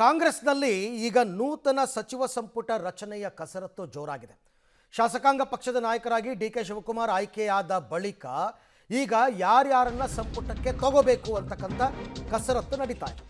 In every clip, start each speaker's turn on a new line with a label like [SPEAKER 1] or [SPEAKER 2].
[SPEAKER 1] ಕಾಂಗ್ರೆಸ್ನಲ್ಲಿ ಈಗ ನೂತನ ಸಚಿವ ಸಂಪುಟ ರಚನೆಯ ಕಸರತ್ತು ಜೋರಾಗಿದೆ. ಶಾಸಕಾಂಗ ಪಕ್ಷದ ನಾಯಕರಾಗಿ ಡಿ.ಕೆ. ಶಿವಕುಮಾರ್ ಆಯ್ಕೆಯಾದ ಬಳಿಕ ಈಗ ಯಾರ್ಯಾರನ್ನ ಸಂಪುಟಕ್ಕೆ ತಗೋಬೇಕು ಅಂತಕ್ಕಂಥ ಕಸರತ್ತು ನಡೀತಾ ಇದೆ.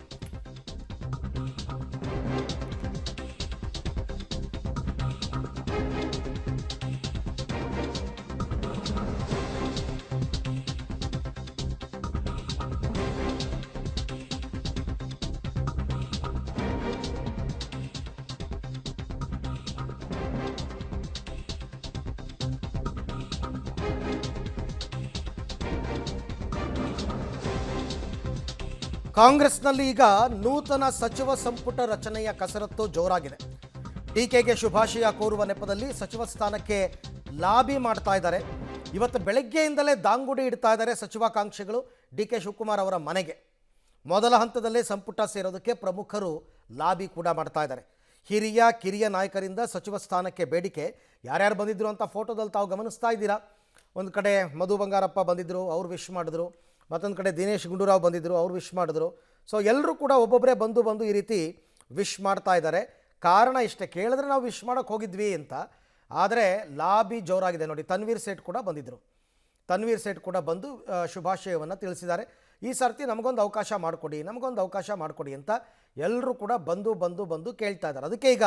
[SPEAKER 1] ಕಾಂಗ್ರೆಸ್ನಲ್ಲಿ ಈಗ ನೂತನ ಸಚಿವ ಸಂಪುಟ ರಚನೆಯ ಕಸರತ್ತು ಜೋರಾಗಿದೆ. ಡಿ.ಕೆ.ಗೆ ಶುಭಾಶಯ ಕೋರುವ ನೆಪದಲ್ಲಿ ಸಚಿವ ಸ್ಥಾನಕ್ಕೆ ಲಾಬಿ ಮಾಡ್ತಾ ಇದ್ದಾರೆ. ಇವತ್ತು ಬೆಳಗ್ಗೆಯಿಂದಲೇ ದಾಂಗುಡಿ ಇಡ್ತಾ ಇದ್ದಾರೆ ಸಚಿವಾಕಾಂಕ್ಷಿಗಳು ಡಿ.ಕೆ. ಶಿವಕುಮಾರ್ ಅವರ ಮನೆಗೆ. ಮೊದಲ ಹಂತದಲ್ಲೇ ಸಂಪುಟ ಸೇರೋದಕ್ಕೆ ಪ್ರಮುಖರು ಲಾಬಿ ಕೂಡ ಮಾಡ್ತಾ ಇದ್ದಾರೆ. ಹಿರಿಯ ಕಿರಿಯ ನಾಯಕರಿಂದ ಸಚಿವ ಸ್ಥಾನಕ್ಕೆ ಬೇಡಿಕೆ. ಯಾರ್ಯಾರು ಬಂದಿದ್ರು ಅಂತ ಫೋಟೋದಲ್ಲಿ ತಾವು ಗಮನಿಸ್ತಾ ಇದ್ದೀರಾ. ಒಂದು ಕಡೆ ಮಧು ಬಂಗಾರಪ್ಪ ಬಂದಿದ್ದರು, ಅವ್ರು ವಿಶ್ ಮಾಡಿದ್ರು. ಮತ್ತೊಂದು ಕಡೆ ದಿನೇಶ್ ಗುಂಡೂರಾವ್ ಬಂದಿದ್ದರು, ಅವ್ರು ವಿಶ್ ಮಾಡಿದ್ರು. ಸೊ ಎಲ್ಲರೂ ಕೂಡ ಒಬ್ಬೊಬ್ಬರೇ ಬಂದು ಈ ರೀತಿ ವಿಶ್ ಮಾಡ್ತಾ ಇದ್ದಾರೆ. ಕಾರಣ ಇಷ್ಟೇ, ಕೇಳಿದ್ರೆ ನಾವು ವಿಶ್ ಮಾಡೋಕ್ಕೆ ಹೋಗಿದ್ವಿ ಅಂತ. ಆದರೆ ಲಾಬಿ ಜೋರಾಗಿದೆ ನೋಡಿ. ತನ್ವೀರ್ ಸೇಠ್ ಕೂಡ ಬಂದಿದ್ದರು. ತನ್ವೀರ್ ಸೇಠ್ ಕೂಡ ಬಂದು ಶುಭಾಶಯವನ್ನು ತಿಳಿಸಿದ್ದಾರೆ. ಈ ಸರ್ತಿ ನಮಗೊಂದು ಅವಕಾಶ ಮಾಡಿಕೊಡಿ ಅಂತ ಎಲ್ಲರೂ ಕೂಡ ಬಂದು ಕೇಳ್ತಾ ಇದ್ದಾರೆ. ಅದಕ್ಕೆ ಈಗ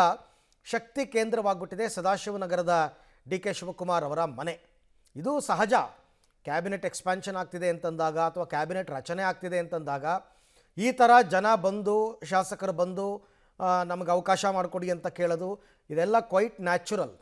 [SPEAKER 1] ಶಕ್ತಿ ಕೇಂದ್ರವಾಗ್ಬಿಟ್ಟಿದೆ ಸದಾಶಿವನಗರದ ಡಿ.ಕೆ. ಶಿವಕುಮಾರ್ ಅವರ ಮನೆ. ಇದು ಸಹಜ. ಕ್ಯಾಬಿನೆಟ್ ಎಕ್ಸ್ಪ್ಯಾನ್ಷನ್ ಆಗ್ತಿದೆ ಅಂತಂದಾಗ ಅಥವಾ ಕ್ಯಾಬಿನೆಟ್ ರಚನೆ ಆಗ್ತಿದೆ ಅಂತಂದಾಗ ಈ ಥರ ಜನ ಬಂದು, ಶಾಸಕರು ಬಂದು ನಮಗೆ ಅವಕಾಶ ಮಾಡಿಕೊಡಿ ಅಂತ ಕೇಳೋದು ಇದೆಲ್ಲ ಕ್ವೈಟ್ ನ್ಯಾಚುರಲ್.